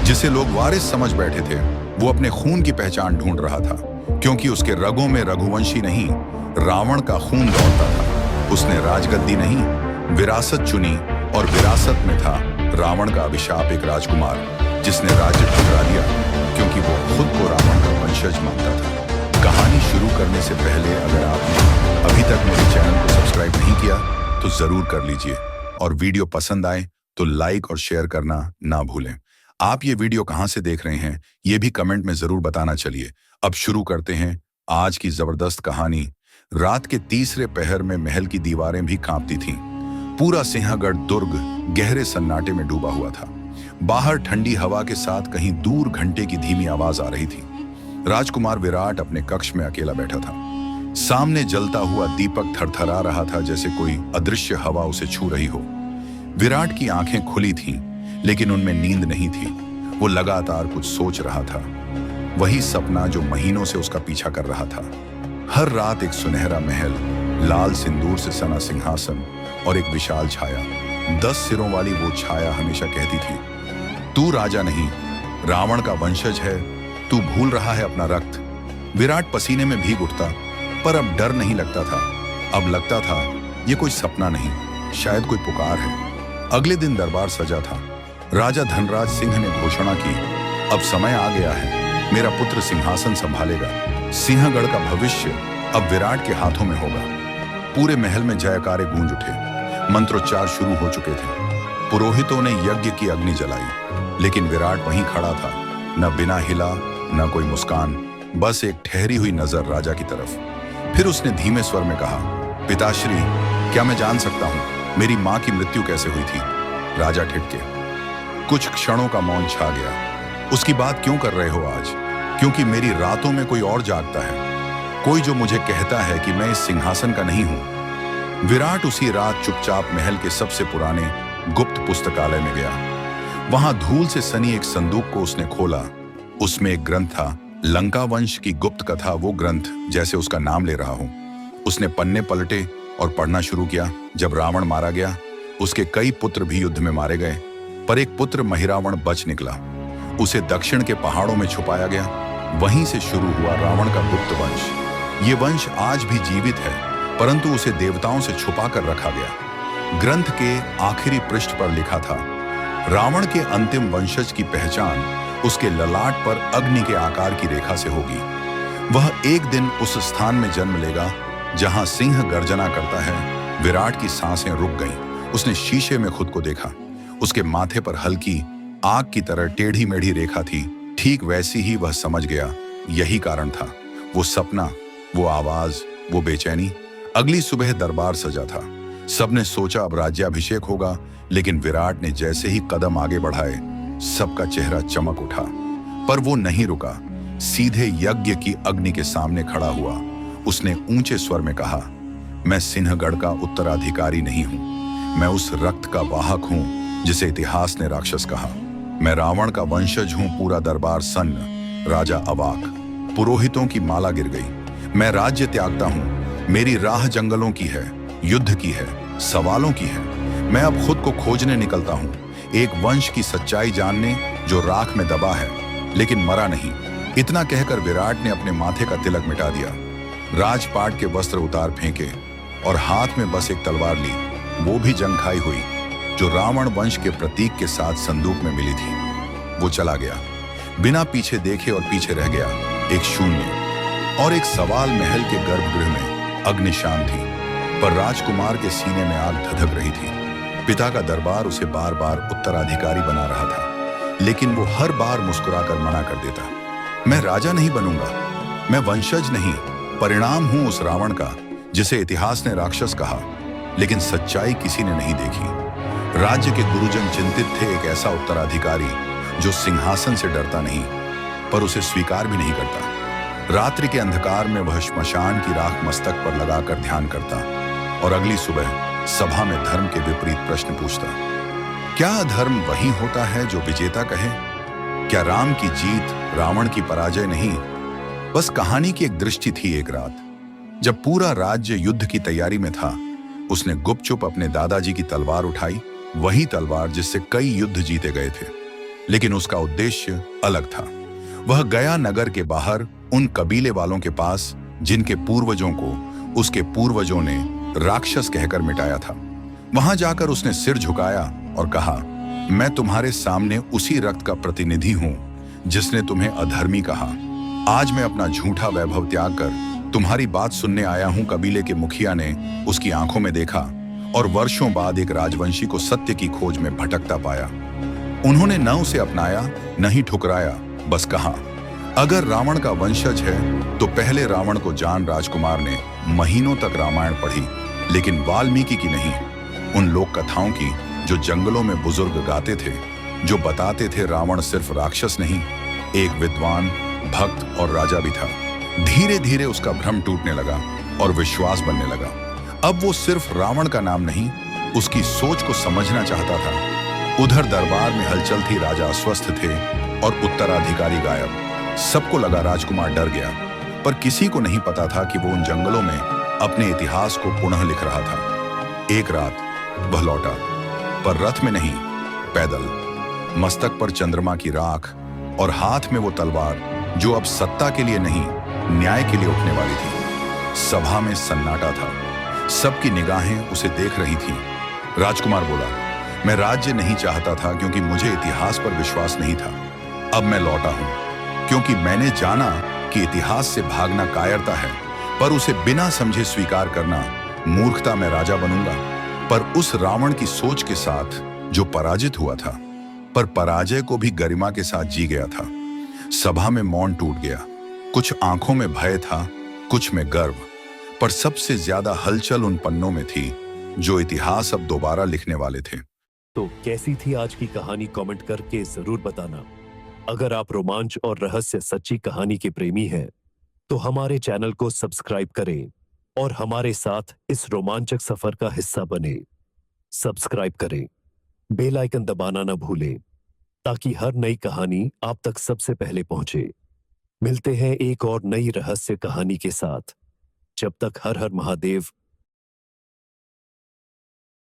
जिसे लोग वारिस समझ बैठे थे, वो अपने खून की पहचान ढूंढ रहा था, क्योंकि उसके रगों में रघुवंशी नहीं, रावण का खून दौड़ता था। उसने राजगद्दी नहीं, विरासत चुनी, और विरासत में था रावण का अभिशाप, एक राजकुमार जिसने राज्य ठुकरा दिया क्योंकि वो खुद को रावण का वंशज मानता था। कहानी शुरू करने से पहले अगर आपने अभी तक मेरे चैनल को सब्सक्राइब नहीं किया तो जरूर कर लीजिए, और वीडियो पसंद आए तो लाइक और शेयर करना ना भूलें। आप ये वीडियो कहां से देख रहे हैं ये भी कमेंट में जरूर बताना। चलिए अब शुरू करते हैं आज की जबरदस्त कहानी। रात के तीसरे पहर में महल की दीवारें भी कांपती थीं। पूरा सिंहगढ़ दुर्ग गहरे सन्नाटे में डूबा हुआ था। बाहर ठंडी हवा के साथ कहीं दूर घंटे की धीमी आवाज आ रही थी। राजकुमार विराट अपने कक्ष में अकेला बैठा था। सामने जलता हुआ दीपक थरथरा रहा था, जैसे कोई अदृश्य हवा उसे छू रही हो। विराट की आंखें खुली थीं, लेकिन उनमें नींद नहीं थी। वो लगातार कुछ सोच रहा था, वही सपना जो महीनों से उसका पीछा कर रहा था। हर रात एक सुनहरा महल, लाल सिंदूर से सना सिंहासन और एक विशाल छाया। 10 सिरों वाली वो छाया हमेशा कहती थी, तू राजा नहीं, रावण का वंशज है, तू भूल रहा है अपना रक्त। विराट पसीने में भीग उठता, पर अब डर नहीं लगता था। अब लगता था ये कोई सपना नहीं, शायद कोई पुकार है। अगले दिन दरबार सजा था। राजा धनराज सिंह ने घोषणा की, अब समय आ गया है, मेरा पुत्र सिंहासन संभालेगा। सिंहगढ़ का भविष्य अब विराट के हाथों में होगा। पूरे महल में जयकारे गूंज उठे। मंत्रोच्चार शुरू हो चुके थे। पुरोहितों ने यज्ञ की अग्नि जलाई, लेकिन विराट वहीं खड़ा था, न बिना हिला, न कोई मुस्कान, बस एक ठहरी हुई नजर राजा की तरफ। फिर उसने धीमे स्वर में कहा, पिताश्री, क्या मैं जान सकता हूं मेरी मां की मृत्यु कैसे हुई थी? राजा ठिठके। कुछ क्षणों का मौन छा गया। उसकी बात क्यों कर रहे हो आज? क्योंकि मेरी रातों में कोई और जागता है, कोई जो मुझे कहता है कि मैं इस सिंहासन का नहीं हूं। विराट उसी रात चुपचाप महल के सबसे पुराने गुप्त पुस्तकालय में गया। वहां धूल से सनी एक संदूक को उसने खोला। उसमें एक ग्रंथ था, लंका वंश की गुप्त कथा। वो ग्रंथ जैसे उसका नाम ले रहा हूं। उसने पन्ने पलटे और पढ़ना शुरू किया। जब रावण मारा गया, उसके कई पुत्र भी युद्ध में मारे गए, पर एक पुत्र महिरावण बच निकला। उसे दक्षिण के पहाड़ों में छुपाया गया। वहीं से शुरू हुआ रावण का गुप्त वंश। ये वंश आज भी जीवित है, परंतु उसे देवताओं से छुपा कर रखा गया। ग्रंथ के आखिरी पृष्ठ पर लिखा था, रावण के अंतिम वंशज की पहचान उसके ललाट पर अग्नि के आकार की रेखा से होगी। वह एक दिन उस स्थान में जन्म लेगा जहां सिंह गर्जना करता है। विराट की सांसें रुक गईं। उसने शीशे में खुद को देखा। उसके माथे पर हल्की आग की तरह टेढ़ी मेढ़ी रेखा थी। ठीक वैसी ही वह समझ गया, यही कारण था। वो सपना, वो आवाज, वो बेचैनी। अगली सुबह दरबार सजा था। सबने सोचा अब राज्याभिषेक होगा, लेकिन विराट ने जैसे ही कदम आगे बढ़ाए, सबका चेहरा चमक उठा। पर वो नहीं रुका, सीधे यज्ञ की अग्नि के सामने खड़ा हुआ। उसने ऊंचे स्वर में कहा, मैं सिंहगढ़ का उत्तराधिकारी नहीं हूं, मैं उस रक्त का वाहक हूं जिसे इतिहास ने राक्षस कहा। मैं रावण का वंशज हूं। पूरा दरबार सन्न, राजा अवाक। पुरोहितों की माला गिर गई। मैं राज्य त्यागता हूं। मेरी राह जंगलों की है, युद्ध की है, सवालों की है। मैं अब खुद को खोजने निकलता हूं, एक वंश की सच्चाई जानने जो राख में दबा है, लेकिन मरा नहीं। इतना कहकर विराट ने अपने माथे का तिलक मिटा दिया, राजपाट के वस्त्र उतार फेंके और हाथ में बस एक तलवार ली, वो भी जंग खाई हुई, जो रावण वंश के प्रतीक के साथ संदूक में मिली थी। वो चला गया, बिना पीछे देखे, और पीछे रह गया एक शून्य और एक सवाल। महल के गर्भगृह में अग्निशान थी, पर राजकुमार के सीने में आग धधक रही थी। पिता का दरबार उसे बार बार उत्तराधिकारी बना रहा था, लेकिन वो हर बार मुस्कुराकर मना कर देता, मैं राजा नहीं बनूंगा, मैं वंशज नहीं, परिणाम हूं उस रावण का जिसे इतिहास ने राक्षस कहा। लेकिन सच्चाई किसी ने नहीं देखी। राज्य के गुरुजन चिंतित थे, एक ऐसा उत्तराधिकारी जो सिंहासन से डरता नहीं, पर उसे स्वीकार भी नहीं करता। रात्रि के अंधकार में वह श्मशान की राख मस्तक पर लगाकर ध्यान करता, और अगली सुबह सभा में धर्म के विपरीत प्रश्न पूछता। क्या अधर्म वही होता है जो विजेता कहे? क्या राम की जीत रावण की पराजय नहीं? बस कहानी की एक दृष्टि थी। एक रात जब पूरा राज्य युद्ध की तैयारी में था, उसने गुपचुप अपने दादाजी की तलवार उठाई, वही तलवार जिससे कई युद्ध जीते गए थे। लेकिन उसका उद्देश्य अलग था। वह गया नगर के बाहर उन कबीले वालों के पास जिनके पूर्वजों को उसके पूर्वजों ने राक्षस कहकर मिटाया था। वहां जाकर उसने सिर झुकाया और कहा, मैं तुम्हारे सामने उसी रक्त का प्रतिनिधि हूं जिसने तुम्हें अधर्मी कहा। आज मैं अपना झूठा वैभव त्याग कर तुम्हारी बात सुनने आया हूं। कबीले के मुखिया ने उसकी आंखों में देखा और वर्षों बाद एक राजवंशी को सत्य की खोज में भटकता पाया। उन्होंने न उसे अपनाया न ही ठुकराया, बस कहा, अगर रावण का वंशज है तो पहले रावण को जान। राजकुमार ने महीनों तक रामायण पढ़ी, लेकिन वाल्मीकि की नहीं, उन लोक कथाओं की जो जंगलों में बुजुर्ग गाते थे, जो बताते थे रावण सिर्फ राक्षस नहीं, एक विद्वान, भक्त और राजा भी था। धीरे धीरे उसका भ्रम टूटने लगा और विश्वास बनने लगा। अब वो सिर्फ रावण का नाम नहीं, उसकी सोच को समझना चाहता था। उधर दरबार में हलचल थी, राजा अस्वस्थ थे और उत्तराधिकारी गायब। सबको लगा राजकुमार डर गया, पर किसी को नहीं पता था कि वो उन जंगलों में अपने इतिहास को पुनः लिख रहा था। एक रात वह लौटा, पर रथ में नहीं, पैदल। मस्तक पर चंद्रमा की राख और हाथ में वो तलवार जो अब सत्ता के लिए नहीं, न्याय के लिए उठने वाली थी। सभा में सन्नाटा था, सबकी निगाहें उसे देख रही थी। राजकुमार बोला, मैं राज्य नहीं चाहता था क्योंकि मुझे इतिहास पर विश्वास नहीं था। अब मैं लौटा हूं क्योंकि मैंने जाना कि इतिहास से भागना कायरता है, पर उसे बिना समझे स्वीकार करना मूर्खता। मैं राजा बनूंगा, पर उस रावण की सोच के साथ जो पराजित हुआ था, पर पराजय को भी गरिमा के साथ जी गया था। सभा में मौन टूट गया। कुछ आंखों में भय था, कुछ में गर्व, पर सबसे ज्यादा हलचल उन पन्नों में थी जो इतिहास अब दोबारा लिखने वाले थे। तो कैसी थी आज की कहानी, कमेंट करके जरूर बताना। अगर आप रोमांच और रहस्य सच्ची कहानी के प्रेमी हैं, तो हमारे चैनल को सब्सक्राइब करें और हमारे साथ इस रोमांचक सफर का हिस्सा बने। सब्सक्राइब करें, बेल आइकन दबाना न भूलें, ताकि हर नई कहानी आप तक सबसे पहले पहुंचे। मिलते हैं एक और नई रहस्य कहानी के साथ। जब तक हर हर महादेव।